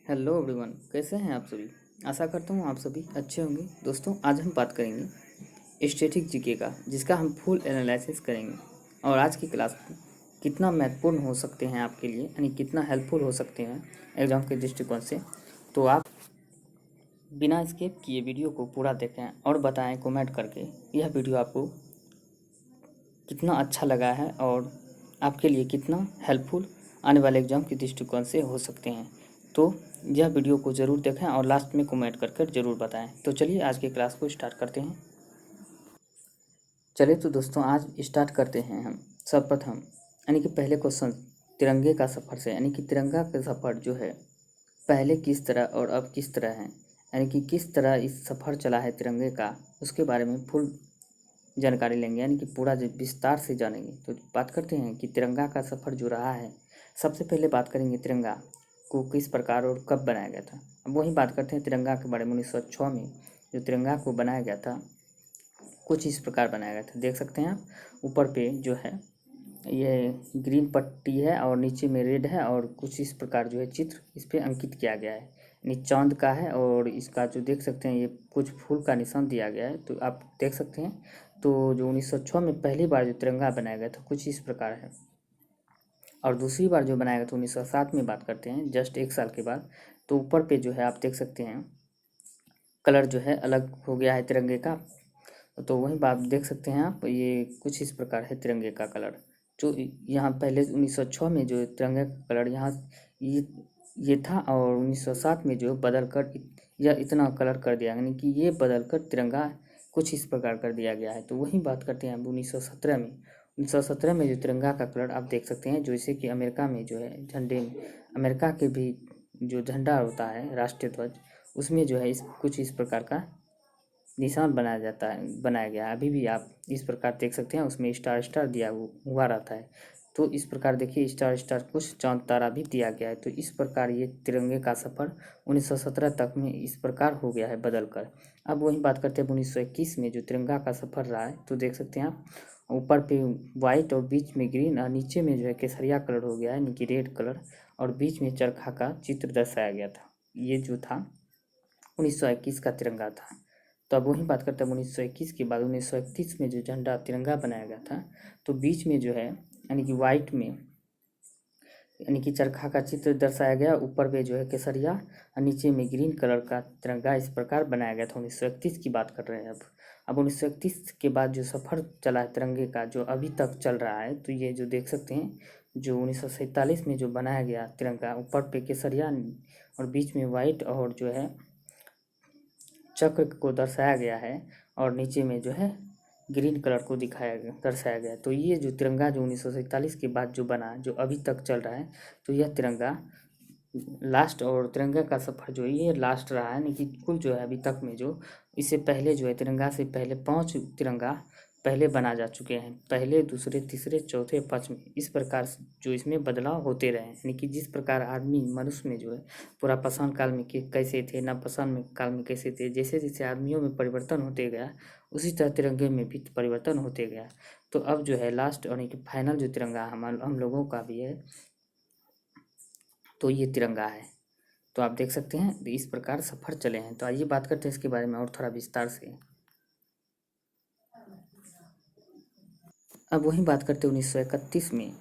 Hello everyone, कैसे हैं आप सभी। आशा करता हूँ आप सभी अच्छे होंगे। दोस्तों, आज हम बात करेंगे स्टैटिक जीके का, जिसका हम फुल एनालिसिस करेंगे। और आज की क्लास में कितना महत्वपूर्ण हो सकते हैं आपके लिए, यानी कितना हेल्पफुल हो सकते हैं एग्जाम के दृष्टिकोण से। तो आप बिना स्किप किए वीडियो को पूरा देखें और बताएं कमेंट करके यह वीडियो आपको कितना अच्छा लगा है और आपके लिए कितना हेल्पफुल आने वाले एग्जाम के दृष्टिकोण से हो सकते हैं। तो यह वीडियो को ज़रूर देखें और लास्ट में कमेंट कर कर ज़रूर बताएं। तो चलिए आज की क्लास को स्टार्ट करते हैं। चलिए तो दोस्तों, आज स्टार्ट करते हैं हम सर्वप्रथम, यानी कि पहले क्वेश्चन तिरंगे का सफ़र से, यानी कि तिरंगा का सफ़र जो है पहले किस तरह और अब किस तरह है, यानी कि किस तरह इस सफ़र चला है तिरंगे का, उसके बारे में फुल जानकारी लेंगे, यानी कि पूरा विस्तार से जानेंगे। तो बात करते हैं कि तिरंगा का सफ़र जो रहा है। सबसे पहले बात करेंगे तिरंगा को किस प्रकार और कब बनाया गया था। अब वही बात करते हैं तिरंगा के बारे में। 1906 में जो तिरंगा को बनाया गया था, कुछ इस प्रकार बनाया गया था। देख सकते हैं आप, ऊपर पे जो है ये ग्रीन पट्टी है और नीचे में रेड है, और कुछ इस प्रकार जो है चित्र इस पर अंकित किया गया है, यानी चांद का है। और इसका जो देख सकते हैं ये कुछ फूल का निशान दिया गया है, तो आप देख सकते हैं। तो जो 1906 में पहली बार जो तिरंगा बनाया गया था कुछ इस प्रकार है। और दूसरी बार जो बनाया गया था 1907 में बात करते हैं, जस्ट एक साल के बाद। तो ऊपर पे जो है आप देख सकते हैं कलर जो है अलग हो गया है तिरंगे का। तो वही बात देख सकते हैं आप, ये कुछ इस प्रकार है तिरंगे का कलर। जो यहाँ पहले 1906 में जो तिरंगे का कलर यहाँ ये ये था, और 1907 में जो बदल कर यह इतना कलर कर दिया, यानी कि ये बदल कर तिरंगा कुछ इस प्रकार कर दिया गया है। तो वही बात करते हैं अब 1917 में। 1917 में जो तिरंगा का कलर आप देख सकते हैं, जैसे कि अमेरिका में जो है झंडे, अमेरिका के भी जो झंडा होता है राष्ट्रीय ध्वज, उसमें जो है इस कुछ इस प्रकार का निशान बनाया गया है। अभी भी आप इस प्रकार देख सकते हैं, उसमें स्टार स्टार दिया हुआ रहता है। तो इस प्रकार देखिए स्टार स्टार कुछ चांद तारा भी दिया गया है। तो इस प्रकार ये तिरंगे का सफ़र 1917 तक में इस प्रकार हो गया है बदल कर। अब वही बात करते हैं 1921 में जो तिरंगा का सफ़र रहा है। तो देख सकते हैं आप, ऊपर पे वाइट और बीच में ग्रीन और नीचे में जो है केसरिया कलर हो गया है, यानी कि रेड कलर, और बीच में चरखा का चित्र दर्शाया गया था। ये जो था 1921 का तिरंगा था। तो अब वही बात करते हैं 1921 के बाद 1931 में जो झंडा तिरंगा बनाया गया था, तो बीच में जो है यानी कि वाइट में, यानी कि चरखा का चित्र दर्शाया गया, ऊपर पे जो है केसरिया और नीचे में ग्रीन कलर का तिरंगा इस प्रकार बनाया गया था। 1931 की बात कर रहे हैं अब 1931 के बाद जो सफ़र चला है तिरंगे का, जो अभी तक चल रहा है, तो ये जो देख सकते हैं जो 1947 में जो बनाया गया तिरंगा, ऊपर पे केसरिया और बीच में वाइट और जो है चक्र को दर्शाया गया है, और नीचे में जो है ग्रीन कलर को दर्शाया गया। तो ये जो तिरंगा जो 1947 के बाद जो बना, जो अभी तक चल रहा है, तो यह तिरंगा लास्ट, और तिरंगा का सफ़र जो है ये लास्ट रहा है। यानी कि कुल जो है अभी तक में जो इससे पहले जो है तिरंगा से पहले 5 तिरंगा पहले बना जा चुके हैं, पहले दूसरे तीसरे चौथे पाँचवें, इस प्रकार से जो इसमें बदलाव होते रहे हैं। यानी कि जिस प्रकार आदमी मनुष्य में जो है पूरा पाषाण काल में कैसे थे, नवपाषाण में काल में कैसे थे, जैसे जैसे आदमियों में परिवर्तन होते गया, उसी तरह तिरंगे में भी परिवर्तन होते गया। तो अब जो है लास्ट यानी कि फाइनल जो तिरंगा हम लोगों का भी है, तो ये तिरंगा है। तो आप देख सकते हैं इस प्रकार सफ़र चले हैं। तो आइए बात करते हैं इसके बारे में और थोड़ा विस्तार से। अब वही बात करते हैं 1931 में।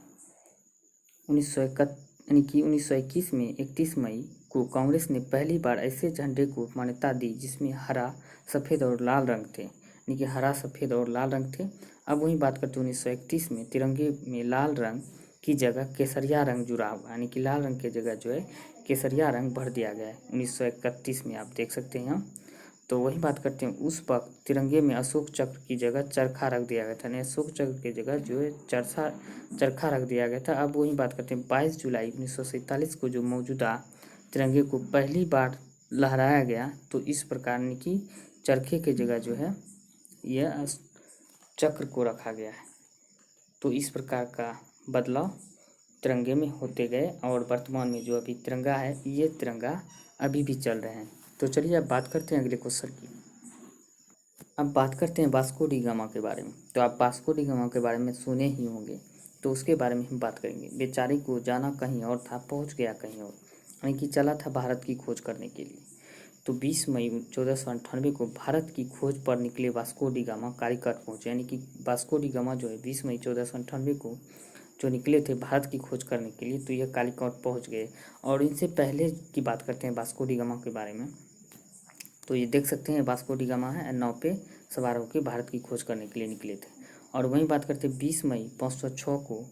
1931 यानी कि 1921 में 31 मई को कांग्रेस ने पहली बार ऐसे झंडे को मान्यता दी जिसमें हरा, सफ़ेद और लाल रंग थे, यानी कि हरा, सफ़ेद और लाल रंग थे। अब वही बात करते हैं 1931 में तिरंगे में लाल रंग की जगह केसरिया रंग जुड़ा हुआ, यानी कि लाल रंग की जगह जो है केसरिया रंग भर दिया गया है 1931 में, आप देख सकते हैं यहाँ। तो वही बात करते हैं उस वक्त तिरंगे में अशोक चक्र की जगह चरखा रख दिया गया था, यानी अशोक चक्र की जगह जो है चरखा रख दिया गया था। अब वही बात करते हैं 22 जुलाई 1947 को जो मौजूदा तिरंगे को पहली बार लहराया गया, तो इस प्रकार ने कि चरखे की जगह जो है यह चक्र को रखा गया है। तो इस प्रकार का बदलाव तिरंगे में होते गए, और वर्तमान में जो अभी तिरंगा है ये तिरंगा अभी भी चल रहे हैं। तो चलिए अब बात करते हैं अगले क्वेश्चन की। अब बात करते हैं वास्को डी गामा के बारे में। तो आप वास्को डी गामा के बारे में सुने ही होंगे, तो उसके बारे में हम बात करेंगे। बेचारे को जाना कहीं और था, पहुंच गया कहीं और। यानी कि चला था भारत की खोज करने के लिए। तो 20 मई 1498 को भारत की खोज पर निकले वास्को डी गामा कालीकट पहुँचे। यानी कि वास्को डी गामा जो है 20 मई 1498 को जो निकले थे भारत की खोज करने के लिए, तो यह कालीकट पहुँच गए। और इनसे पहले की बात करते हैं वास्को डी गामा के बारे में। तो ये देख सकते हैं वास्को डी गामा है, नाव पे सवार होकर भारत की खोज करने के लिए निकले थे। और वहीं बात करते हैं 20 मई 506 को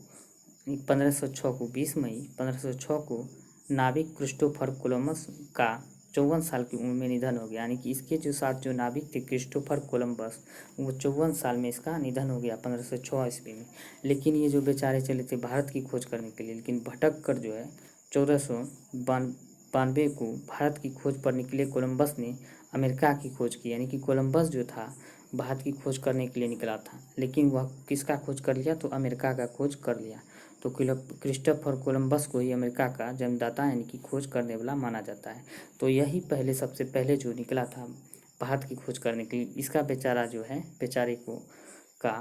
1506 को 20 मई 1506 को नाविक क्रिस्टोफर कोलंबस का 54 साल की उम्र में निधन हो गया। यानी कि इसके जो साथ जो नाविक थे क्रिस्टोफर कोलंबस, वो 54 साल में इसका निधन हो गया 1506 ईस्वी में। लेकिन ये जो बेचारे चले थे भारत की खोज करने के लिए, लेकिन भटक कर जो है 1492 को भारत की खोज पर निकले कोलंबस ने अमेरिका की खोज की। यानी कि कोलंबस जो था भारत की खोज करने के लिए निकला था, लेकिन वह किसका खोज कर लिया, तो अमेरिका का खोज कर लिया। तो क्रिस्टोफर कोलंबस को ही अमेरिका का जन्मदाता यानी कि खोज करने वाला माना जाता है। तो यही पहले सबसे पहले जो निकला था भारत की खोज करने के लिए, इसका बेचारा जो है बेचारे को का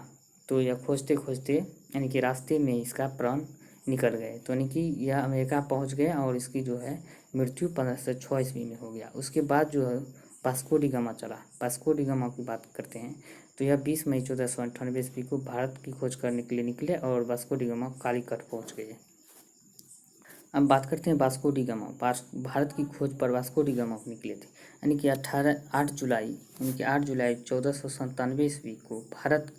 तो यह खोजते खोजते यानी कि रास्ते में इसका प्राण निकल गए। तो यानी कि यह अमेरिका पहुंच गया और इसकी जो है मृत्यु 1506 ईस्वी में हो गया। उसके बाद जो है वास्को डी गामा चला। वास्को डी गामा की बात करते हैं तो यह 20 मई 1498 ईस्वी को भारत की खोज करने के लिए निकले और वास्को डी गामा कालीकट पहुंच गए। अब बात करते हैं वास्को डी गामा। भारत की खोज पर वास्को डी गामा निकले थे। यानी कि 8 जुलाई 1497 ईस्वी को भारत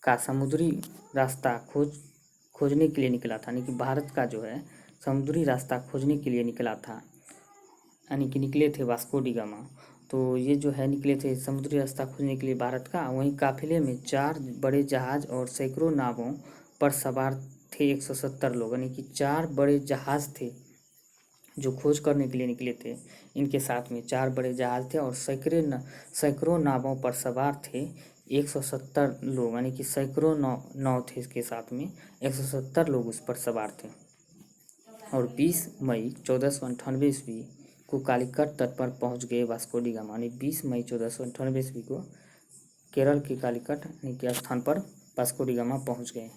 का समुद्री रास्ता खोजने के लिए निकला था। यानी कि भारत का जो है समुद्री रास्ता खोजने के लिए निकला था, यानी कि निकले थे वास्को डी गामा। तो ये जो है निकले थे समुद्री रास्ता खोजने के लिए भारत का। वहीं काफिले में 4 बड़े जहाज और सैकड़ों नावों पर सवार थे 170 लोग। यानी कि 4 बड़े जहाज थे जो खोज करने के लिए निकले थे। इनके साथ में 4 बड़े जहाज थे और सैकड़ों नावों पर सवार थे 170 लोग। यानी कि सैकड़ों नाव थे इसके साथ में, 170 लोग उस पर सवार थे। और 20 मई 1498 ईस्वी को कालीकट तट पर पहुंच गए वास्को डी गामा। यानी 20 मई 1498 ईस्वी को केरल के कालीकट यानी कि स्थान पर वास्को डी गामा पहुंच गए।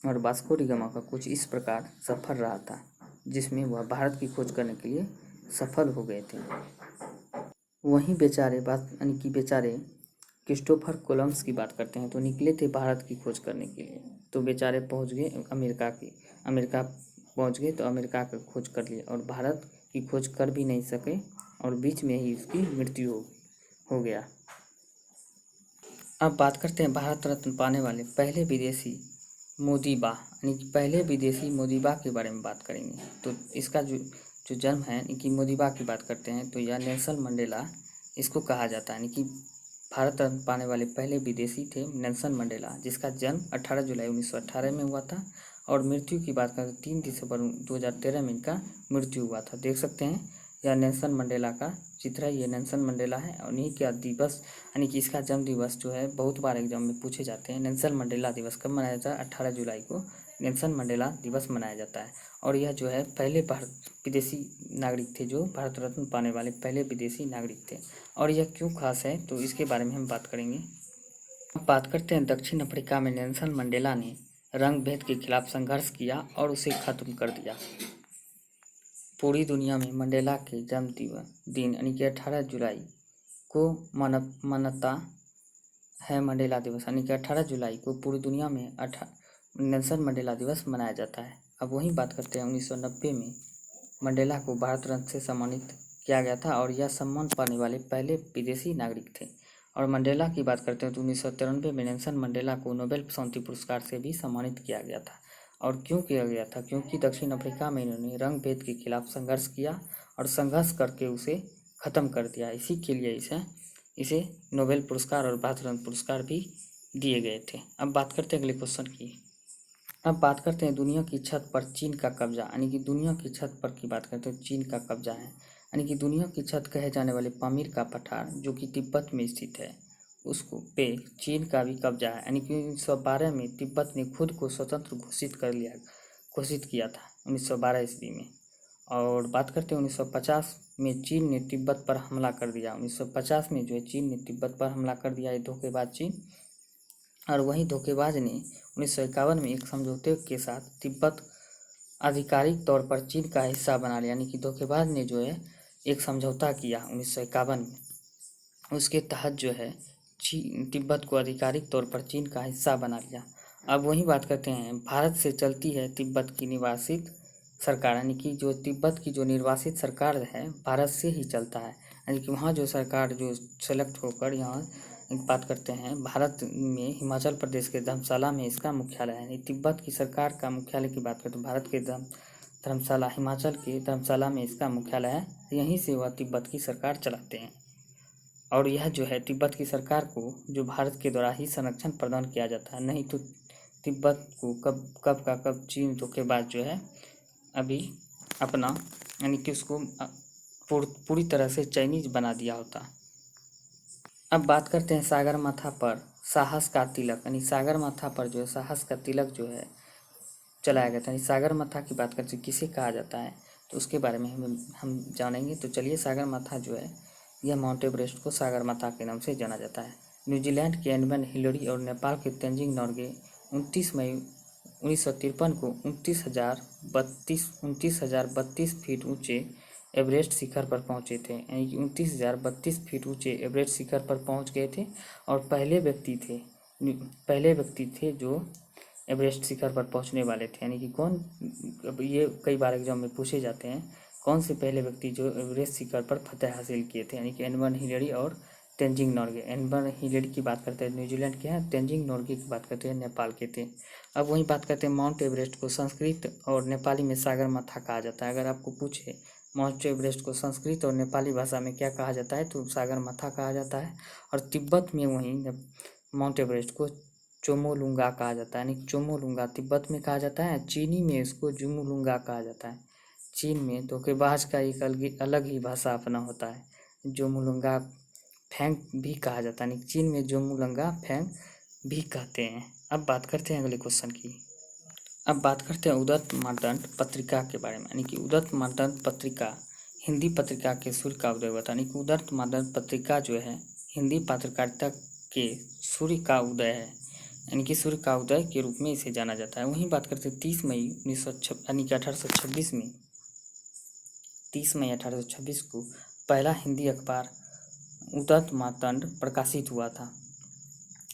और वास्को डी गामा का कुछ इस प्रकार सफ़र रहा था, जिसमें वह भारत की खोज करने के लिए सफल हो गए थे। वहीं बेचारे क्रिस्टोफर कोलंबस की बात करते हैं तो निकले थे भारत की खोज करने के लिए। तो बेचारे पहुंच गए अमेरिका पहुंच गए तो अमेरिका का खोज कर लिया और भारत की खोज कर भी नहीं सके और बीच में ही उसकी मृत्यु हो गया। अब बात करते हैं भारत रत्न पाने वाले पहले विदेशी मोदीबा। यानी कि पहले विदेशी मोदीबा के बारे में बात करेंगे। तो इसका जो जन्म है यानी कि मोदीबा की बात करते हैं तो यह नेल्सन मंडेला इसको कहा जाता है। यानी कि भारत रत्न पाने वाले पहले विदेशी थे नेल्सन मंडेला, जिसका जन्म 18 जुलाई 1918 में हुआ था। और मृत्यु की बात करें तो 3 दिसंबर 2013 में इनका मृत्यु हुआ था। देख सकते हैं यह नेल्सन मंडेला का चित्र है। ये नेल्सन मंडेला है और इन्हीं का दिवस यानी कि इसका जन्म दिवस जो है बहुत बार एग्जाम में पूछे जाते हैं। नेल्सन मंडेला दिवस कब मनाया जाता है? 18 जुलाई को नेल्सन मंडेला दिवस मनाया जाता है। और यह जो है पहले विदेशी नागरिक थे जो भारत रत्न पाने वाले पहले विदेशी नागरिक थे। और यह क्यों खास है तो इसके बारे में हम बात करेंगे। अब बात करते हैं दक्षिण अफ्रीका में नेल्सन मंडेला ने रंग भेद के खिलाफ संघर्ष किया और उसे खत्म कर दिया। पूरी दुनिया में मंडेला के जन्म दिन यानी कि 18 जुलाई को मान्यता है मंडेला दिवस। यानी कि 18 जुलाई को पूरी दुनिया में नेल्सन मंडेला दिवस मनाया जाता है। अब वहीं बात करते हैं 1990 में मंडेला को भारत रत्न से सम्मानित किया गया था और यह सम्मान पाने वाले पहले विदेशी नागरिक थे। और मंडेला की बात करते हैं तो 1993 में नेल्सन मंडेला को नोबेल शांति पुरस्कार से भी सम्मानित किया गया था। और क्यों किया गया था? क्योंकि दक्षिण अफ्रीका में इन्होंने रंग भेद के खिलाफ संघर्ष किया और संघर्ष करके उसे ख़त्म कर दिया। इसी के लिए इसे नोबेल पुरस्कार और भारत रत्न पुरस्कार भी दिए गए थे। अब बात करते हैं अगले क्वेश्चन की। अब बात करते हैं दुनिया की छत पर चीन का कब्जा। यानी कि दुनिया की छत पर की बात करते हैं चीन का कब्जा है। यानी कि दुनिया की छत कहे जाने वाले पामीर का पठार जो कि तिब्बत में स्थित है उसको पे चीन का भी कब्जा है। यानी कि 1912 में तिब्बत ने खुद को स्वतंत्र घोषित किया था 1912 ईस्वी में। और बात करते हैं 1950 में चीन ने तिब्बत पर हमला कर दिया। 1950 में जो है चीन ने तिब्बत पर हमला कर दिया, ये धोखेबाज चीन। और वहीं धोखेबाज ने 1951 में एक समझौते के साथ तिब्बत आधिकारिक तौर पर चीन का हिस्सा बना लिया, यानी कि धोखेबाज ने जो है एक समझौता किया 1951 में, उसके तहत जो है तिब्बत को आधिकारिक तौर पर चीन का हिस्सा बना लिया। अब वही बात करते हैं, भारत से चलती है तिब्बत की निर्वासित सरकार, यानी कि जो तिब्बत की जो निर्वासित सरकार है भारत से ही चलता है, यानी कि वहाँ जो सरकार जो सेलेक्ट होकर यहाँ बात करते हैं भारत में हिमाचल प्रदेश के धर्मशाला में इसका मुख्यालय है। यानी तिब्बत की सरकार का मुख्यालय की बात करें तो भारत के धर्मशाला, हिमाचल के धर्मशाला में इसका मुख्यालय है, यहीं से वह तिब्बत की सरकार चलाते हैं। और यह जो है तिब्बत की सरकार को जो भारत के द्वारा ही संरक्षण प्रदान किया जाता है, नहीं तो तिब्बत को कब का कब चीन धोखेबाज जो है अभी अपना, यानी कि उसको पूरी तरह से चाइनीज बना दिया होता। अब बात करते हैं सागरमाथा पर साहस का तिलक, यानी सागरमाथा पर जो है साहस का तिलक जो है चलाया गया था। सागरमाथा की बात करते किसे कहा जाता है तो उसके बारे में हम जानेंगे। तो चलिए, सागरमाथा जो है यह माउंट एवरेस्ट को सागरमाथा के नाम से जाना जाता है। न्यूजीलैंड के एडमंड हिलरी और नेपाल के तेंजिंग नोर्गे 29 मई 1953 को 29,032 फीट ऊंचे एवरेस्ट शिखर पर पहुंचे थे, यानी कि 29,032 फीट ऊंचे एवरेस्ट शिखर पर पहुंच गए थे और पहले व्यक्ति थे जो एवरेस्ट शिखर पर पहुंचने वाले थे। यानी कि कौन, अब ये कई बार एग्जाम में पूछे जाते हैं, कौन से पहले व्यक्ति जो एवरेस्ट शिखर पर फतह हासिल किए थे, यानी कि एडमंड हिलरी और तेंजिंग नोर्गे। एडमंड हिलरी की बात करते हैं न्यूजीलैंड के हैं, तेंजिंग नोर्गे की बात करते हैं नेपाल के थे। अब वही बात करते हैं माउंट एवरेस्ट को संस्कृत और नेपाली में सागरमाथा कहा जाता है। अगर आपको पूछे माउंट एवरेस्ट को संस्कृत और नेपाली भाषा में क्या कहा जाता है तो सागरमाथा कहा जाता है। और तिब्बत में वहीं माउंट एवरेस्ट को चोमोलुंगा कहा जाता है, यानी चोमोलुंगा तिब्बत में कहा जाता है, चीनी में इसको जुमुलुंगा कहा जाता है। चीन में धोखेबाज का एक अलग ही भाषा अपना होता है, जोमुलुंगा फैंग भी कहा जाता है, चीन में जोमुलुंगा फैंग भी कहते हैं। अब बात करते हैं अगले क्वेश्चन की। अब बात करते हैं उदत मानदंड पत्रिका के बारे में, यानी कि उदत मानदंड पत्रिका हिंदी पत्रिका के सूर्य का उदय हुआ था। यानी कि उदत मानदंड पत्रिका जो है हिंदी पत्रकारिता के सूर्य का उदय है, यानी कि सूर्य का उदय के रूप में इसे जाना जाता है। वहीं बात करते हैं 30 मई 1826 में 30 मई 1826 को पहला हिंदी अखबार उदत मानदंड प्रकाशित हुआ था।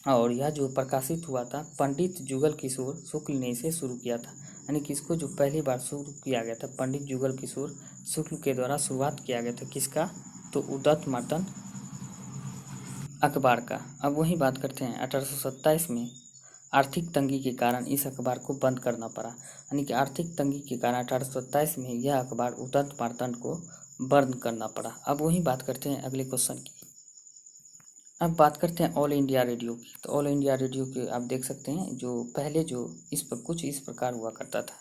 और यह जो प्रकाशित हुआ था पंडित जुगल किशोर शुक्ल ने इसे शुरू किया था, यानी कि इसको जो पहली बार शुरू किया गया था पंडित जुगल किशोर शुक्ल के द्वारा शुरुआत किया गया था किसका, तो उदत मानदंड अखबार का। अब वही बात करते हैं 1827 में आर्थिक तंगी के कारण इस अखबार को बंद करना पड़ा, यानी कि आर्थिक तंगी के कारण 1827 में यह अखबार उदत मानदंड को बंद करना पड़ा। अब वही बात करते हैं अगले क्वेश्चन की। अब बात करते हैं ऑल इंडिया रेडियो की। तो ऑल इंडिया रेडियो के आप देख सकते हैं जो पहले जो कुछ इस प्रकार हुआ करता था।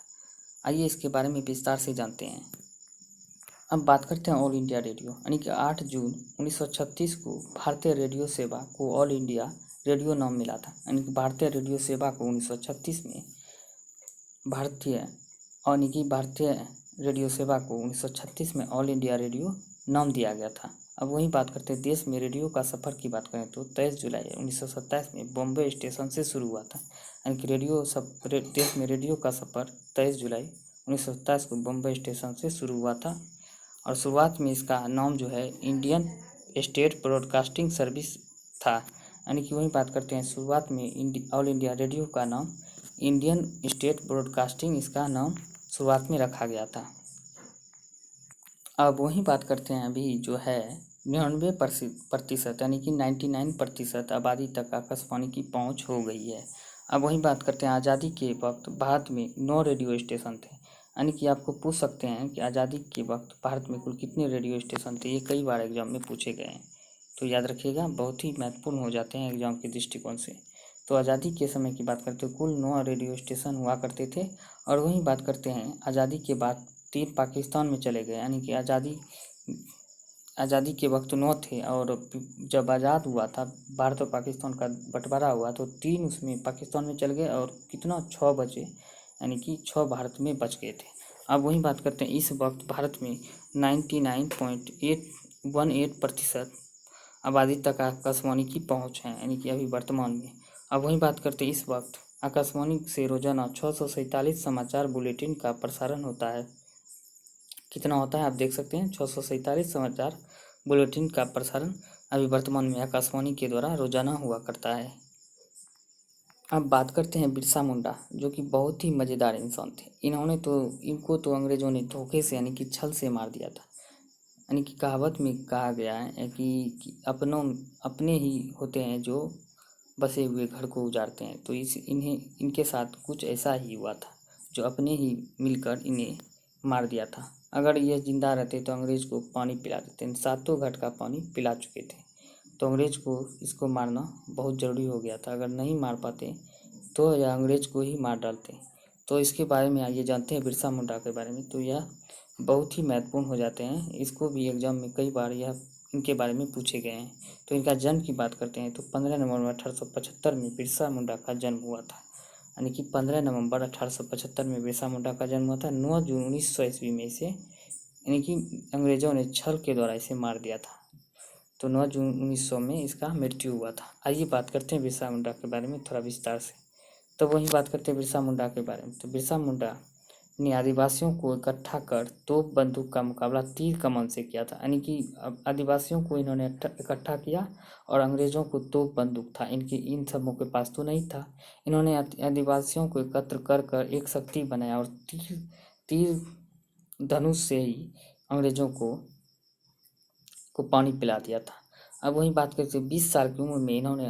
आइए इसके बारे में विस्तार से जानते हैं। अब बात करते हैं ऑल इंडिया रेडियो, यानी कि 8 जून 1936 को भारतीय रेडियो सेवा को ऑल इंडिया रेडियो नाम मिला था, यानी कि भारतीय रेडियो सेवा को 1936 में भारतीय रेडियो सेवा को 1936 में ऑल इंडिया रेडियो नाम दिया गया था। अब वही बात करते हैं देश में रेडियो का सफ़र की बात करें तो 23 जुलाई 1927 में बॉम्बे स्टेशन से शुरू हुआ था, यानी कि देश में रेडियो का सफ़र 23 जुलाई 1927 को बॉम्बे स्टेशन से शुरू हुआ था। और शुरुआत में इसका नाम जो है इंडियन स्टेट ब्रॉडकास्टिंग सर्विस था, यानी कि वही बात करते हैं शुरुआत में ऑल इंडिया रेडियो का नाम इंडियन स्टेट ब्रॉडकास्टिंग इसका नाम शुरुआत में रखा गया था। अब वही बात करते हैं अभी जो है 99% यानी कि 99% आबादी तक आकाशवाणी की पहुंच हो गई है। अब वही बात करते हैं आज़ादी के वक्त भारत में 9 रेडियो स्टेशन थे, यानी कि आपको पूछ सकते हैं कि आज़ादी के वक्त भारत में कुल कितने रेडियो स्टेशन थे, ये कई बार एग्जाम में पूछे गए हैं, तो याद रखिएगा, बहुत ही महत्वपूर्ण हो जाते हैं एग्जाम के दृष्टिकोण से। तो आज़ादी के समय की बात करते हैं कुल 9 रेडियो स्टेशन हुआ करते थे। और वहीं बात करते हैं आज़ादी के बाद 3 पाकिस्तान में चले गए, यानी कि आज़ादी के वक्त 9 थे और जब आज़ाद हुआ था भारत और पाकिस्तान का बंटवारा हुआ तो 3 उसमें पाकिस्तान में चल गए और कितना 6 बचे, यानी कि 6 भारत में बच गए थे। अब वही बात करते हैं इस वक्त भारत में 99.818% आबादी तक आकाशवाणी की पहुंच है, यानी कि अभी वर्तमान में। अब वही बात करते हैं इस वक्त आकाशवाणी से रोजाना 647 समाचार बुलेटिन का प्रसारण होता है। कितना होता है आप देख सकते हैं, 647 समाचार बुलेटिन का प्रसारण अभी वर्तमान में आकाशवाणी के द्वारा रोजाना हुआ करता है। अब बात करते हैं बिरसा मुंडा, जो कि बहुत ही मज़ेदार इंसान थे। इनको तो अंग्रेजों ने धोखे से यानी कि छल से मार दिया था। यानी कि कहावत में कहा गया है कि अपने ही होते हैं जो बसे हुए घर को उजाड़ते हैं। तो इनके साथ कुछ ऐसा ही हुआ था, जो अपने ही मिलकर इन्हें मार दिया था। अगर ये जिंदा रहते तो अंग्रेज को पानी पिला देते, सातों घाट का पानी पिला चुके थे। तो अंग्रेज को इसको मारना बहुत ज़रूरी हो गया था। अगर नहीं मार पाते तो यह अंग्रेज को ही मार डालते। तो इसके बारे में आइए जानते हैं बिरसा मुंडा के बारे में। तो यह बहुत ही महत्वपूर्ण हो जाते हैं, इसको भी एग्जाम में कई बार यह इनके बारे में पूछे गए हैं। तो इनका जन्म की बात करते हैं तो 15 नवंबर 1875 में बिरसा मुंडा का जन्म हुआ था। यानी कि 15 नवंबर 1875 में बिरसा मुंडा का जन्म हुआ था। 9 जून 1900 ईस्वी में इसे यानी कि अंग्रेजों ने छल के द्वारा इसे मार दिया था। तो 9 जून 1900 में इसका मृत्यु हुआ था। आइए बात करते हैं बिरसा मुंडा के बारे में थोड़ा विस्तार से। तो वही बात करते हैं बिरसा मुंडा के बारे में। तो बिरसा मुंडा ने आदिवासियों को इकट्ठा कर तोप बंदूक का मुकाबला तीर कमान से किया था। यानी कि आदिवासियों को इन्होंने इकट्ठा किया और अंग्रेजों को तोप बंदूक था, इन सबों के पास तो नहीं था। इन्होंने आदिवासियों को एकत्र कर एक शक्ति बनाया और तीर तीर धनुष से ही अंग्रेजों को पानी पिला दिया था। अब वही बात करते 20 साल की उम्र में इन्होंने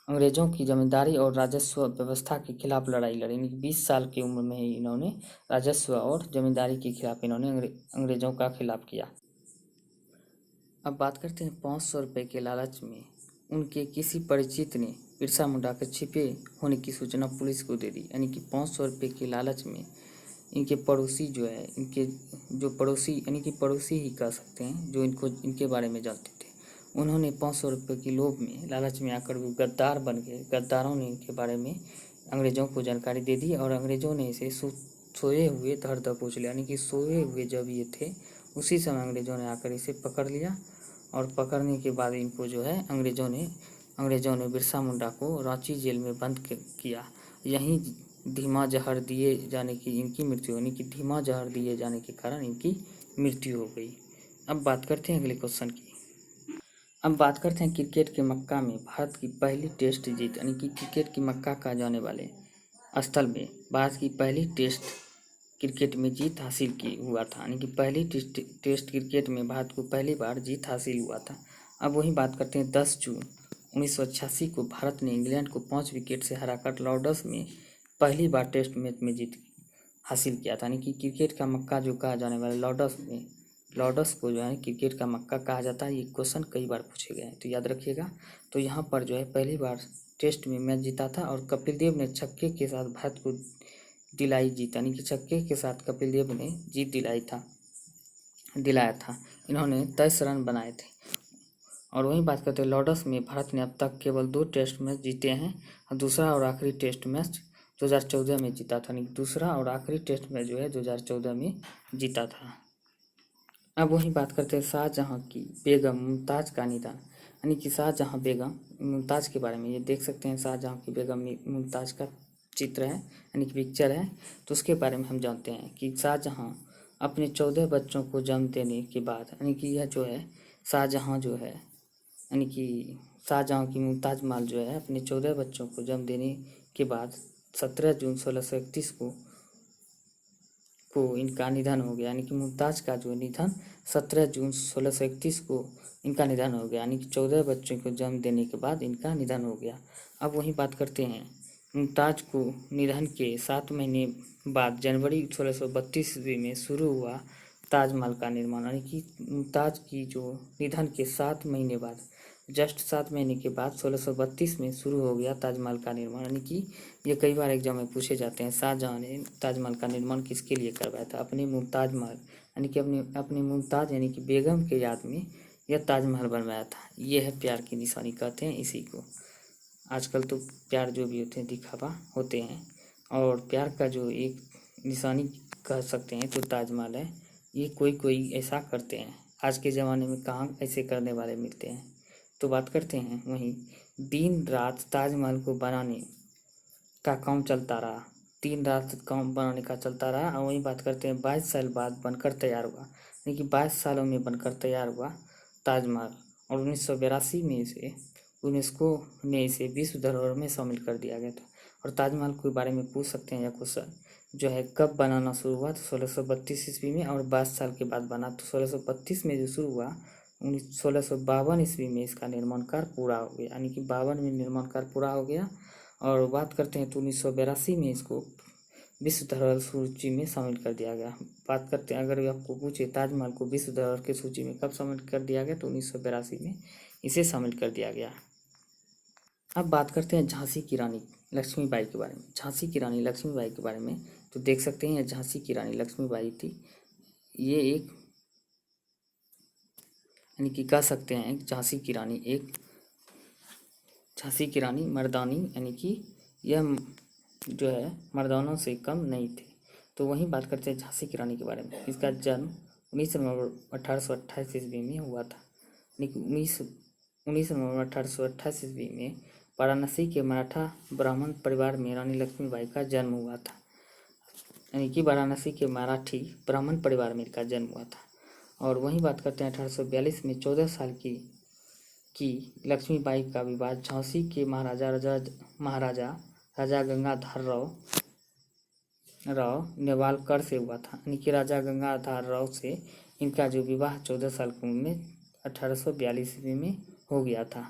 अंग्रेजों की जमींदारी और राजस्व व्यवस्था के खिलाफ लड़ाई लड़ी। 20 साल की उम्र में ही इन्होंने राजस्व और जमींदारी के खिलाफ इन्होंने अंग्रेजों का खिलाफ किया। अब बात करते हैं 500 रुपये के लालच में उनके किसी परिचित ने बिरसा मुंडा के छिपे होने की सूचना पुलिस को दे दी। यानी कि 500 रुपये के लालच में इनके पड़ोसी जो है, इनके जो पड़ोसी यानी कि पड़ोसी ही कह सकते हैं, जो इनके बारे में जानते थे, उन्होंने 500 रुपये की लोभ में लालच में आकर वो गद्दार बन गए। गद्दारों ने इनके बारे में अंग्रेज़ों को जानकारी दे दी और अंग्रेज़ों ने इसे सोए हुए धर दबोच लिया। यानी कि सोए हुए जब ये थे उसी समय अंग्रेज़ों ने आकर इसे पकड़ लिया और पकड़ने के बाद इनको जो है अंग्रेज़ों ने बिरसा मुंडा को रांची जेल में बंद किया। यहीं धीमा जहर दिए जाने की इनकी मृत्यु, यानी कि धीमा जहर दिए जाने के कारण इनकी मृत्यु हो गई। अब बात करते हैं अगले क्वेश्चन की। अब बात करते हैं क्रिकेट के मक्का में भारत की पहली टेस्ट जीत। यानी कि क्रिकेट की मक्का कहा जाने वाले स्थल में भारत की पहली टेस्ट क्रिकेट में जीत हासिल की हुआ था। यानी कि पहली टेस्ट क्रिकेट में भारत को पहली बार जीत हासिल हुआ था। अब वही बात करते हैं 10 जून 1986 को भारत ने इंग्लैंड को 5 विकेट से हराकर लॉर्ड्स में पहली बार टेस्ट मैच में जीत हासिल किया था। यानी कि क्रिकेट का मक्का जो कहा जाने वाला लॉर्ड्स को जो है क्रिकेट का मक्का कहा जाता है। ये क्वेश्चन कई बार पूछे गए हैं, तो याद रखिएगा। तो यहाँ पर जो है पहली बार टेस्ट में मैच जीता था और कपिल देव ने छक्के के साथ भारत को दिलाई जीत। यानी कि छक्के के साथ कपिल देव ने जीत दिलाया था। इन्होंने 23 रन बनाए थे। और वहीं बात करते हैं लॉर्ड्स में भारत ने अब तक केवल 2 टेस्ट मैच जीते हैं और दूसरा और आखिरी टेस्ट मैच 2014 में जीता था। यानी दूसरा और आखिरी टेस्ट मैच जो है 2014 में जीता था। अब वही बात करते हैं शाहजहाँ की बेगम मुमताज़ का निधन। यानी कि शाहजहाँ बेगम मुमताज़ के बारे में ये देख सकते हैं। शाहजहाँ की बेगम मुमताज़ का चित्र है, यानी कि पिक्चर है। तो उसके बारे में हम जानते हैं कि शाहजहाँ अपने 14 बच्चों को जन्म देने के बाद, यानी कि यह जो है शाहजहाँ जो है, यानी कि शाहजहाँ की मुमताज़ महल जो है अपने 14 बच्चों को जन्म देने के बाद 17 जून 1631 को इनका निधन हो गया। यानी कि मुमताज़ का जो निधन 17 जून 1631 को इनका निधन हो गया। यानी कि 14 बच्चों को जन्म देने के बाद इनका निधन हो गया। अब वही बात करते हैं मुमताज़ को निधन के 7 महीने बाद जनवरी 1632 ईस्वी में शुरू हुआ ताजमहल का निर्माण। यानी कि मुमताज़ की जो निधन के 7 महीने बाद, जस्ट 7 महीने के बाद 1632 में शुरू हो गया ताजमहल का निर्माण। यानी कि ये कई बार एग्जाम में पूछे जाते हैं। शाहजहाँ ने ताजमहल का निर्माण किसके लिए करवाया था? अपनी मुमताज़ महल, यानी कि अपनी मुमताज़ यानी कि बेगम के याद में यह ताजमहल बनवाया था। ये है प्यार की निशानी कहते हैं इसी को। आजकल तो प्यार जो भी होते हैं दिखावा होते हैं, और प्यार का जो एक निशानी कह सकते हैं तो ताजमहल है। ये कोई ऐसा करते हैं, आज के ज़माने में कहाँ ऐसे करने वाले मिलते हैं। तो बात करते हैं वहीं दिन रात ताजमहल को बनाने का काम चलता रहा, 3 रात तक काम बनाने का चलता रहा। और वहीं बात करते हैं 22 साल बाद बनकर तैयार हुआ, यानी कि 22 सालों में बनकर तैयार हुआ ताजमहल। और 1982 में इसे यूनेस्को ने इसे विश्व धरोहर में शामिल कर दिया गया था। और ताजमहल के बारे में पूछ सकते हैं यह क्वेश्चन जो है, कब बनाना शुरू हुआ? तो 1632 ईस्वी में। और 22 साल के बाद बना, तो 1632 में जो शुरू हुआ, 1652 ईस्वी में इसका निर्माण कार्य पूरा हो गया, यानी कि 52 में निर्माण कार्य पूरा हो गया। और बात करते हैं तो 1982 में इसको विश्व धरोहर सूची में शामिल कर दिया गया। बात करते हैं, अगर आपको पूछे ताजमहल को विश्व धरोहर की सूची में कब शामिल कर दिया गया, तो 1982 में इसे शामिल कर दिया गया। अब बात करते हैं झांसी की रानी लक्ष्मीबाई के बारे में। झांसी की रानी लक्ष्मीबाई के बारे में तो देख सकते हैं, झांसी की रानी लक्ष्मीबाई थी, ये एक, यानी कि कह सकते हैं झांसी की रानी एक, झांसी की रानी मर्दानी, यानी कि यह जो है मर्दानों से कम नहीं थे। तो वहीं बात करते हैं झांसी की रानी के बारे में। इसका जन्म 19 नवंबर 1828 ईस्वी में हुआ था, यानी कि 19 नवंबर 1828 ईस्वी में वाराणसी के मराठा ब्राह्मण परिवार में रानी लक्ष्मीबाई का जन्म हुआ था, यानी कि वाराणसी के मराठी ब्राह्मण परिवार में इनका जन्म हुआ था। और वहीं बात करते हैं 1842 में 14 साल की लक्ष्मीबाई का विवाह झांसी के महाराजा राजा गंगाधर राव नेवालकर से हुआ था, यानी कि राजा गंगाधर राव से इनका जो विवाह 14 साल की उम्र में 1842 ईस्वी में हो गया था।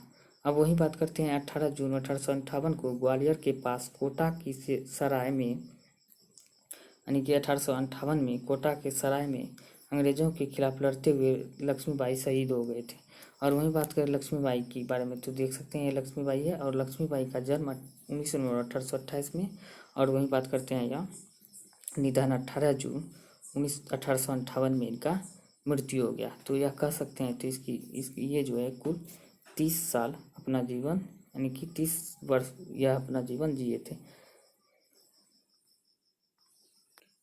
अब वही बात करते हैं 18 जून 1858 को ग्वालियर के पास कोटा की सराय में, यानी कि 1858 में कोटा के सराय में अंग्रेजों के खिलाफ लड़ते हुए लक्ष्मीबाई शहीद हो गए थे। और वहीं बात करें लक्ष्मीबाई के बारे में तो देख सकते हैं ये लक्ष्मीबाई है, और लक्ष्मीबाई का जन्म 19 नवंबर 1828 में। और वहीं बात करते हैं यह निधन 18 जून 1858 में इनका मृत्यु हो गया। तो यह कह सकते हैं तो इसकी ये जो है कुल 30 साल अपना जीवन, यानी कि 30 वर्ष यह अपना जीवन जिए थे।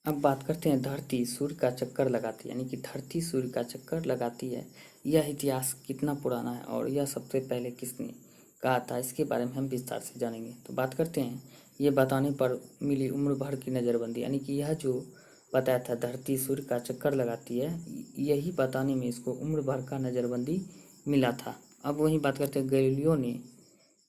अब बात करते हैं धरती सूर्य का चक्कर लगाती है, यानी कि धरती सूर्य का चक्कर लगाती है, यह इतिहास कितना पुराना है और यह सबसे पहले किसने कहा था, इसके बारे में हम विस्तार से जानेंगे। तो बात करते हैं ये बताने पर मिली उम्र भर की नज़रबंदी, यानी कि यह जो बताया था धरती सूर्य का चक्कर लगाती है, यही बताने में इसको उम्र भर का नज़रबंदी मिला था। अब वहीं बात करते हैं गैलीलियो ने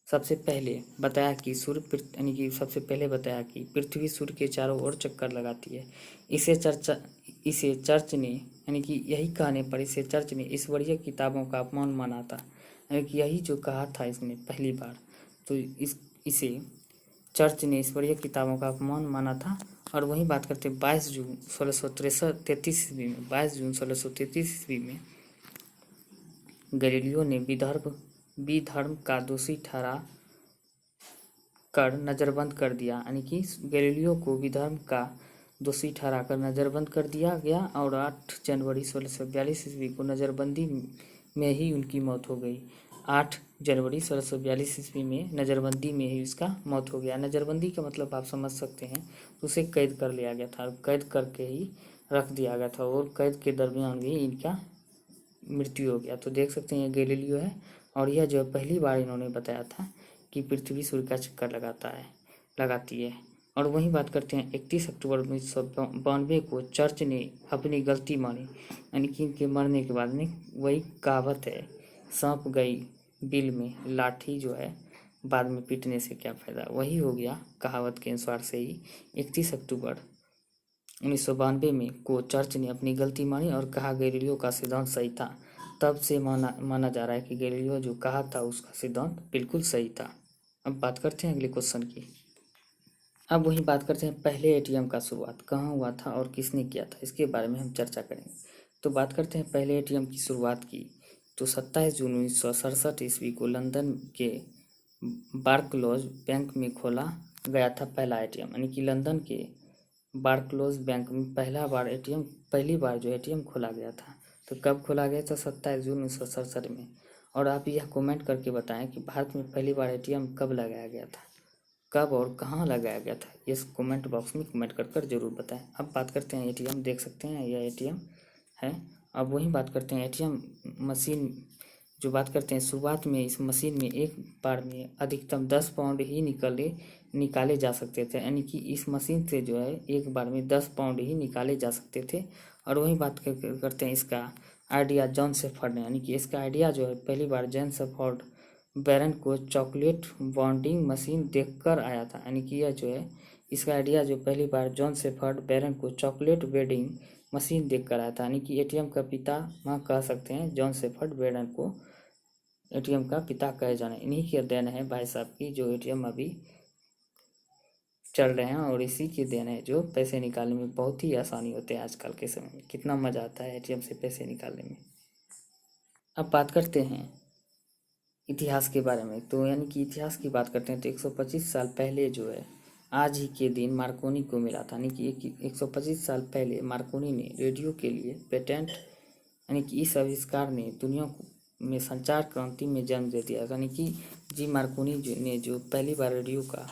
सबसे पहले बताया कि यानी कि सबसे पहले बताया कि पृथ्वी सूर्य के चारों ओर चक्कर लगाती है। इसे चर्च ने, यानी कि यही कहने पर इसे चर्च ने ईश्वरीय किताबों का अपमान माना था, यानी कि यही जो कहा था इसने पहली बार, तो इसे चर्च ने ईश्वरीय किताबों का अपमान माना था। और वहीं बात करते 22 जून 1633 ईस्वी में, 22 जून 1633 ईस्वी में गैलीलियो ने विधर्म का दोषी ठहरा कर नज़रबंद कर दिया, यानी कि गैलीलियो को विधर्म का दोषी ठहरा कर नज़रबंद कर दिया गया। और 8 जनवरी 1642 ईस्वी को नज़रबंदी में ही उनकी मौत हो गई। 8 जनवरी 1642 ईस्वी में नज़रबंदी में ही उसका मौत हो गया। नज़रबंदी का मतलब आप समझ सकते हैं, उसे कैद कर लिया गया था, कैद करके ही रख दिया गया था, और कैद के दरमियान भी इनका मृत्यु हो गया। तो देख सकते हैं ये गैलीलियो है, और यह जो पहली बार इन्होंने बताया था कि पृथ्वी सूर्य का चक्कर लगाती है। और वहीं बात करते हैं 31 अक्टूबर 1992 को चर्च ने अपनी गलती मानी, यानी कि इनके मरने के बाद में वही कहावत है, सांप गई बिल में, लाठी जो है बाद में पीटने से क्या फ़ायदा, वही हो गया कहावत के अनुसार से ही 31 अक्टूबर 1992 में को चर्च ने अपनी गलती मानी और कहा गैलीलियो का सिद्धांत सही था। तब से माना जा रहा है कि गैलीलियो जो कहा था उसका सिद्धांत बिल्कुल सही था। अब बात करते हैं अगले क्वेश्चन की। अब वही बात करते हैं पहले एटीएम का शुरुआत कहाँ हुआ था और किसने किया था, इसके बारे में हम चर्चा करेंगे। तो बात करते हैं पहले एटीएम की शुरुआत की तो 27 जून 1967 ईस्वी को लंदन के बार्कलोज बैंक में खोला गया था पहला एटीएम, यानी कि लंदन के बार्कलोज बैंक में पहली बार जो एटीएम खोला गया था। तो कब खोला गया था? 27 जून 1967 में। और आप यह कमेंट करके बताएं कि भारत में पहली बार एटीएम कब लगाया गया था, कब और कहाँ लगाया गया था, इस कमेंट बॉक्स में कमेंट कर जरूर बताएं। अब बात करते हैं एटीएम, देख सकते हैं यह एटीएम है। अब वही बात करते हैं एटीएम मशीन जो बात करते हैं शुरुआत में इस मशीन में एक बार में अधिकतम 10 पाउंड ही निकाले जा सकते थे, यानी कि इस मशीन से जो है एक बार में 10 पाउंड ही निकाले जा सकते थे। और वही बात करते हैं इसका आइडिया जॉन शेफर्ड ने, यानी कि इसका आइडिया जो है पहली बार जॉन शेफर्ड बैरन को चॉकलेट बॉन्डिंग मशीन देखकर आया था, यानी कि यह जो है इसका आइडिया जो पहली बार जॉन शेफर्ड बैरन को चॉकलेट वेडिंग मशीन देखकर आया था, यानी कि एटीएम का पितामह कह सकते हैं जॉन शेफर्ड बैरन को एटीएम का पिता कहे जाने। इन्हीं की देन है भाई साहब की जो एटीएम अभी चल रहे हैं, और इसी की देन है जो पैसे निकालने में बहुत ही आसानी होते हैं आजकल के समय में। कितना मज़ा आता है एटीएम से पैसे निकालने में। अब बात करते हैं इतिहास के बारे में, तो यानी कि इतिहास की बात करते हैं तो 125 साल पहले जो है आज ही के दिन मार्कोनी को मिला था, यानी कि 125 साल पहले मार्कोनी ने रेडियो के लिए पेटेंट, यानी कि इस आविष्कार ने दुनिया में संचार क्रांति में जन्म दे दिया, यानी कि जी मार्कोनी ने जो पहली बार रेडियो का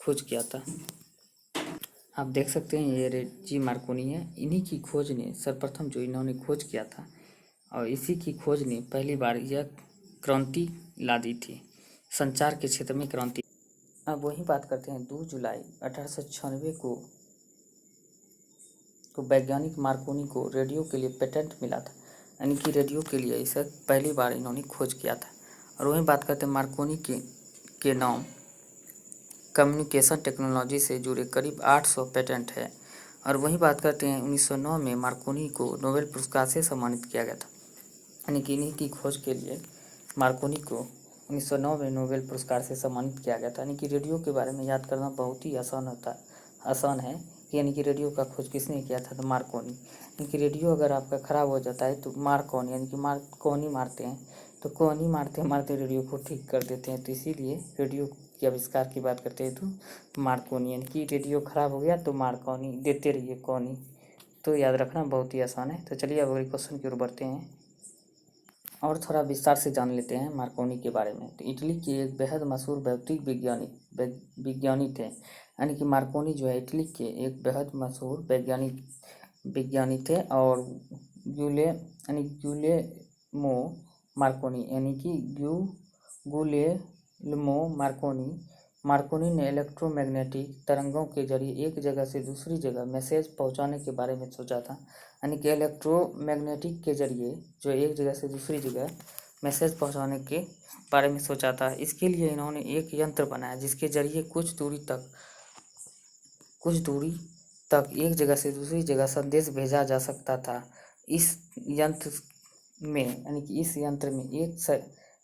खोज किया था। आप देख सकते हैं ये जी मार्कोनी है, इन्हीं की खोज ने सर्वप्रथम जो इन्होंने खोज किया था और इसी की खोज ने पहली बार यह क्रांति ला दी थी, संचार के क्षेत्र में क्रांति। अब वही बात करते हैं 2 जुलाई 1896 को वैज्ञानिक मार्कोनी को रेडियो के लिए पेटेंट मिला था, यानी कि रेडियो के लिए इसे पहली बार इन्होंने खोज किया था। और वही बात करते हैं मार्कोनी के नाम कम्युनिकेशन टेक्नोलॉजी से जुड़े करीब 800 पेटेंट है। और वही बात करते हैं 1909 में मार्कोनी को नोबेल पुरस्कार से सम्मानित किया गया था, यानी कि इन्हीं की खोज के लिए मार्कोनी को 1909 में नोबेल पुरस्कार से सम्मानित किया गया था। यानी कि रेडियो के बारे में याद करना बहुत ही आसान है कि यानी कि रेडियो का खोज किसने किया था, तो मार्कोनी। यानी कि रेडियो अगर आपका ख़राब हो जाता है तो मार्कोनी यानी कि मार्कोनी मारते हैं, तो कोहनी मारते मारते रेडियो को ठीक कर देते हैं। तो इसीलिए रेडियो के आविष्कार की बात करते हैं तो मार्कोनी, यानी कि रेडियो ख़राब हो गया तो मार्कोनी देते रहिए कोहनी। तो याद रखना बहुत ही आसान है। तो चलिए अब अगले क्वेश्चन की ओर बढ़ते हैं और थोड़ा विस्तार से जान लेते हैं मार्कोनी के बारे में। तो इटली के एक बेहद मशहूर भौतिक विज्ञानी थे, यानी कि मार्कोनी जो है इटली के एक बेहद मशहूर विज्ञानी थे। और ग्यूलेमो मार्कोनी यानी कि गुलेल्मो मार्कोनी ने इलेक्ट्रोमैग्नेटिक तरंगों के जरिए एक जगह से दूसरी जगह मैसेज पहुंचाने के बारे में सोचा था, यानी कि इलेक्ट्रोमैग्नेटिक के जरिए जो एक जगह से दूसरी जगह मैसेज पहुंचाने के बारे में सोचा था। इसके लिए इन्होंने एक यंत्र बनाया जिसके जरिए कुछ दूरी तक एक जगह से दूसरी जगह संदेश भेजा जा सकता था। इस यंत्र में यानी कि इस यंत्र में एक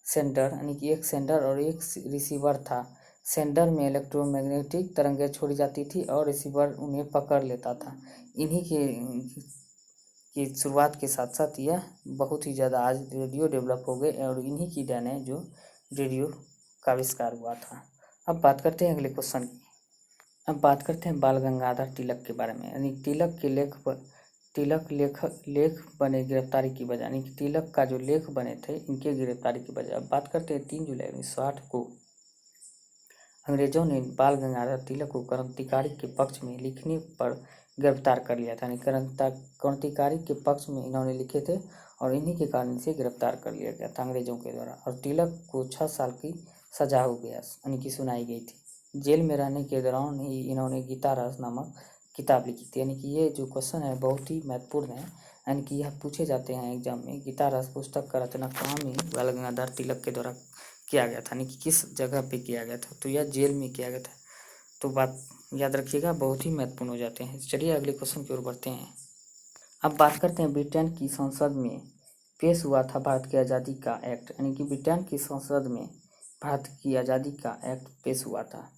सेंडर और एक रिसीवर था। सेंडर में इलेक्ट्रोमैग्नेटिक तरंगें छोड़ी जाती थी और रिसीवर उन्हें पकड़ लेता था। इन्हीं की शुरुआत के साथ साथ यह बहुत ही ज़्यादा आज रेडियो डेवलप हो गए और इन्हीं की देन है जो रेडियो का आविष्कार हुआ था। अब बात करते हैं अगले क्वेश्चन की। अब बात करते हैं बाल गंगाधर तिलक के बारे में, यानी लेख बने गिरफ्तारी की वजह, यानी कि तिलक का जो लेख बने थे इनके गिरफ्तारी की वजह। अब बात करते हैं 3 जुलाई 1960 को अंग्रेजों ने बाल गंगाधर तिलक को क्रांतिकारी के पक्ष में लिखने पर गिरफ्तार कर लिया था, यानी क्रांतिकारी के पक्ष में इन्होंने लिखे थे और इन्हीं के कारण इसे गिरफ्तार कर लिया गया था अंग्रेजों के द्वारा। और तिलक को 6 साल की सजा हो गया यानी कि सुनाई गई थी। जेल में रहने के दौरान ही इन्होंने गीता रस नामक किताब लिखी थी, यानी कि ये जो क्वेश्चन है बहुत ही महत्वपूर्ण है, यानी कि यह पूछे जाते हैं एग्जाम में। गीता रस पुस्तक का रचना कहाँ में बाल गंगाधर तिलक के द्वारा किया गया था, यानी कि किस जगह पे किया गया था, तो यह जेल में किया गया था। तो बात याद रखिएगा, बहुत ही महत्वपूर्ण हो जाते हैं। चलिए अगले क्वेश्चन की ओर बढ़ते हैं। अब बात करते हैं ब्रिटेन की संसद में पेश हुआ था भारत की आज़ादी का एक्ट, यानी कि ब्रिटेन की संसद में भारत की आज़ादी का एक्ट पेश हुआ था।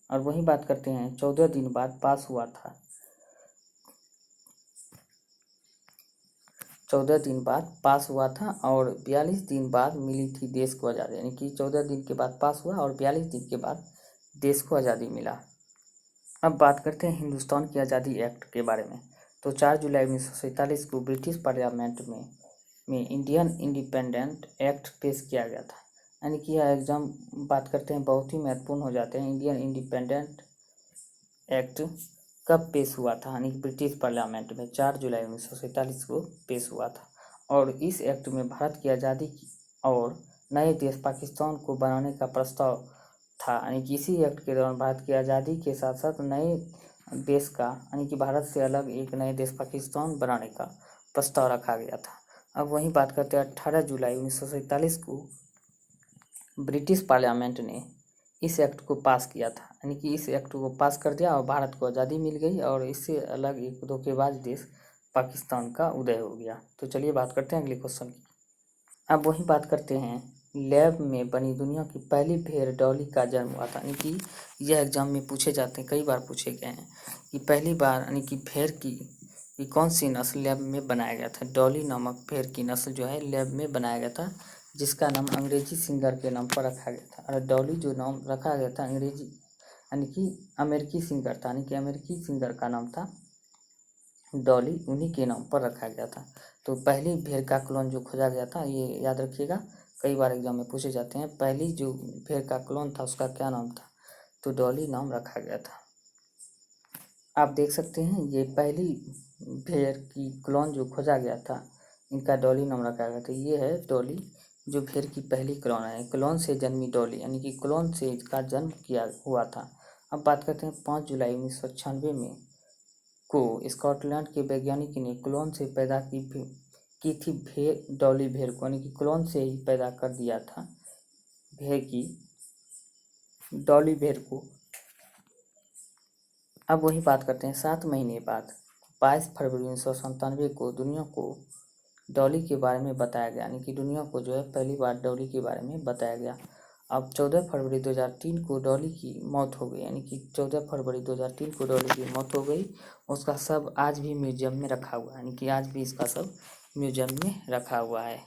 और वही बात करते हैं 14 दिन बाद पास हुआ था, 14 दिन बाद पास हुआ था और 42 दिन बाद मिली थी देश को आज़ादी, यानी कि 14 दिन के बाद पास हुआ और 42 दिन के बाद देश को आज़ादी मिला। अब बात करते हैं हिंदुस्तान की आज़ादी एक्ट के बारे में। तो 4 जुलाई 1947 को ब्रिटिश पार्लियामेंट में इंडियन इंडिपेंडेंट एक्ट पेश किया गया था, यानी कि यह एग्जाम बात करते हैं बहुत ही महत्वपूर्ण हो जाते हैं। इंडियन इंडिपेंडेंट एक्ट कब पेश हुआ था, यानी कि ब्रिटिश पार्लियामेंट में 4 जुलाई 1947 को पेश हुआ था। और इस एक्ट में भारत की आज़ादी और नए देश पाकिस्तान को बनाने का प्रस्ताव था। यानी कि इसी एक्ट के दौरान भारत की आज़ादी के साथ साथ नए देश का यानी कि भारत से अलग एक नए देश पाकिस्तान बनाने का प्रस्ताव रखा गया था। अब वहीं बात करते हैं 18 जुलाई 1947 को ब्रिटिश पार्लियामेंट ने इस एक्ट को पास किया था। यानी कि इस एक्ट को पास कर दिया और भारत को आज़ादी मिल गई और इससे अलग एक धोखेबाज देश पाकिस्तान का उदय हो गया। तो चलिए बात करते हैं अगले क्वेश्चन की। अब वही बात करते हैं लैब में बनी दुनिया की पहली भेड़ डॉली का जन्म हुआ था। यानी कि यह एग्जाम में पूछे जाते हैं, कई बार पूछे गए हैं कि पहली बार यानी कि भेड़ की कौन सी नस्ल लैब में बनाया गया था। डॉली नामक भेड़ की नस्ल जो है लैब में बनाया गया था, जिसका नाम अंग्रेजी सिंगर के नाम पर रखा गया था। और डॉली जो नाम रखा गया था अंग्रेजी यानी कि अमेरिकी सिंगर था, यानी कि अमेरिकी सिंगर का नाम था डॉली, उन्हीं के नाम पर रखा गया था। तो पहली भेड़ का क्लोन जो खोजा गया था, ये याद रखिएगा, कई बार एग्जाम में पूछे जाते हैं। पहली जो भेड़ का क्लोन था उसका क्या नाम था, तो डॉली नाम रखा गया था। आप देख सकते हैं ये पहली भेड़ की क्लोन जो खोजा गया था, इनका डॉली नाम रखा गया था। ये है डॉली जो भेड़ की पहली क्लोन है, क्लोन से जन्मी डॉली, यानी कि क्लोन से इसका जन्म किया हुआ था। अब बात करते हैं 5 जुलाई 1996 में को स्कॉटलैंड के वैज्ञानिक ने क्लोन से पैदा की थी भेड़ डॉली भेड़ को, यानी कि क्लोन से ही पैदा कर दिया था भेड़ की डॉली भेड़ को। अब वही बात करते हैं 7 महीने बाद 22 फरवरी 1997 को दुनिया को डॉली के बारे में बताया गया, यानी कि दुनिया को जो है पहली बार डॉली के बारे में बताया गया। अब 14 फरवरी 2003 को डॉली की मौत हो गई, यानी कि 14 फरवरी 2003 को डॉली की मौत हो गई। उसका शव आज भी म्यूजियम में रखा हुआ है, यानी कि आज भी इसका शव म्यूजियम में रखा हुआ है।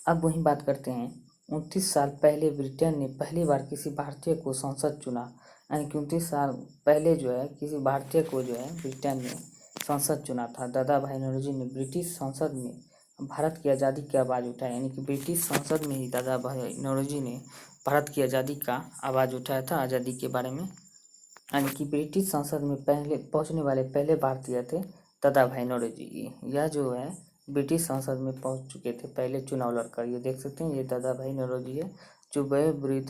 अब वहीं बात करते हैं 29 साल पहले ब्रिटेन ने पहली बार किसी भारतीय को संसद चुना, यानी कि 29 साल पहले जो है किसी भारतीय को जो है ब्रिटेन ने संसद चुना था। दादा भाई नौरोजी ने ब्रिटिश संसद में भारत की आज़ादी की आवाज़ उठाई, यानी कि ब्रिटिश संसद में ही दादा भाई नौरोजी ने भारत की आज़ादी का आवाज़ उठाया था, आज़ादी के बारे में। यानी कि ब्रिटिश संसद में पहले पहुंचने वाले पहले भारतीय थे दादा भाई नौरोजी। यह जो है ब्रिटिश संसद में पहुंच चुके थे पहले चुनाव लड़कर। ये देख सकते हैं, ये दादा भाई नौरोजी है, जो वयोवृद्ध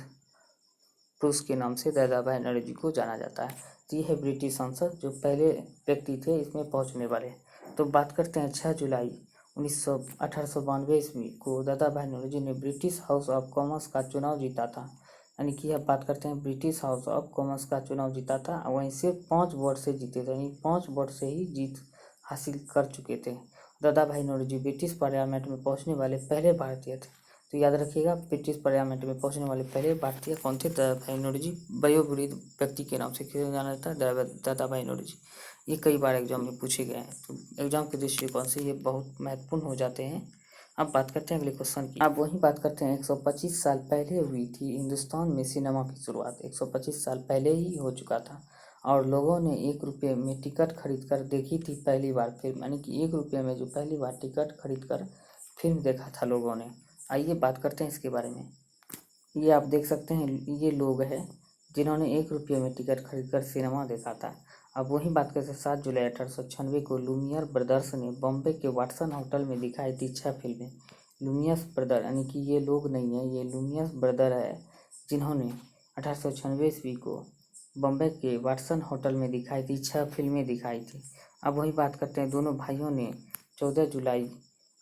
पुरुष के नाम से दादा भाई नौरोजी को जाना जाता है। तो ये है ब्रिटिश संसद, जो पहले व्यक्ति थे इसमें पहुंचने वाले। तो बात करते हैं 6 जुलाई 1892 ईस्वी को दादा भाई नौरोजी ने ब्रिटिश हाउस ऑफ कॉमन्स का चुनाव जीता था। यानी कि अब बात करते हैं ब्रिटिश हाउस ऑफ कॉमन्स का चुनाव जीता था, वहीं सिर्फ 5 वोट से जीते थे, यानी 5 वोट से ही जीत हासिल कर चुके थे। दादा भाई नौरोजी ब्रिटिश पार्लियामेंट में पहुंचने वाले पहले भारतीय थे। तो याद रखिएगा, ब्रिटिश पार्लियामेंट में पहुंचने वाले पहले भारतीय कौन थे, दादा भाई नौरोजी। वयोवृद्ध व्यक्ति के नाम से किसे जाना जाता है, दादा भाई नौरोजी। ये कई बार एग्जाम में पूछे गए हैं, तो एग्जाम के दृष्टिकोण से ये बहुत महत्वपूर्ण हो जाते हैं। अब बात करते हैं अगले क्वेश्चन की। अब वही बात करते हैं 125 साल पहले हुई थी हिंदुस्तान में सिनेमा की शुरुआत। 125 साल पहले ही हो चुका था और लोगों ने 1 रुपये में टिकट खरीद कर देखी थी पहली बार फिल्म, यानी कि 1 रुपये में जो पहली बार टिकट खरीद कर फिल्म देखा था लोगों ने। आइए बात करते हैं इसके बारे में। ये आप देख सकते हैं, ये लोग हैं जिन्होंने 1 रुपये में टिकट खरीद कर सिनेमा देखा था। अब वही बात करते हैं 7 जुलाई 1896 को लुमियर ब्रदर्स ने बॉम्बे के वाटसन होटल में दिखाई थी 6 फिल्में। लुमियर्स ब्रदर, यानी कि ये लोग नहीं है, ये लुमियर्स ब्रदर है जिन्होंने 1896 ईस्वी को बॉम्बे के वाटसन होटल में दिखाई थी 6 फिल्में दिखाई थी। अब वही बात करते हैं दोनों भाइयों ने 14 जुलाई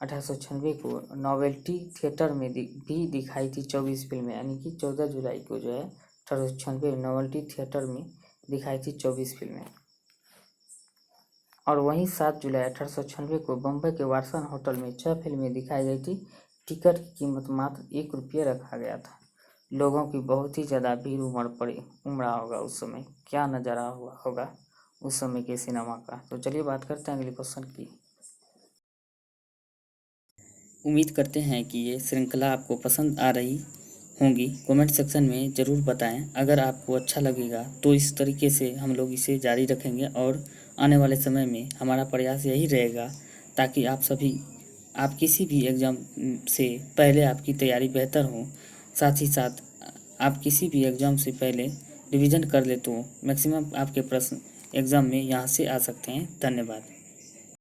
1896 को नोवेल्टी थिएटर में भी दिखाई थी 24 फिल्में, यानी कि 14 जुलाई को जो है 1896 नोवेल्टी थिएटर में दिखाई थी 24 फिल्में। और वहीं 7 जुलाई 1896 को बम्बई के वाटसन होटल में 6 फिल्में दिखाई गई थी। टिकट की कीमत मात्र 1 रुपये रखा गया था। लोगों की बहुत ही ज़्यादा भीड़ उमड़ा होगा उस समय, क्या नज़ारा हुआ होगा उस समय के सिनेमा का। तो चलिए बात करते हैं अगले क्वेश्चन की। उम्मीद करते हैं कि ये श्रृंखला आपको पसंद आ रही होंगी। कमेंट सेक्शन में ज़रूर बताएं। अगर आपको अच्छा लगेगा तो इस तरीके से हम लोग इसे जारी रखेंगे और आने वाले समय में हमारा प्रयास यही रहेगा ताकि आप किसी भी एग्ज़ाम से पहले आपकी तैयारी बेहतर हो। साथ ही साथ आप किसी भी एग्ज़ाम से पहले रिवीजन कर ले तो मैक्सिमम आपके प्रश्न एग्ज़ाम में यहाँ से आ सकते हैं। धन्यवाद।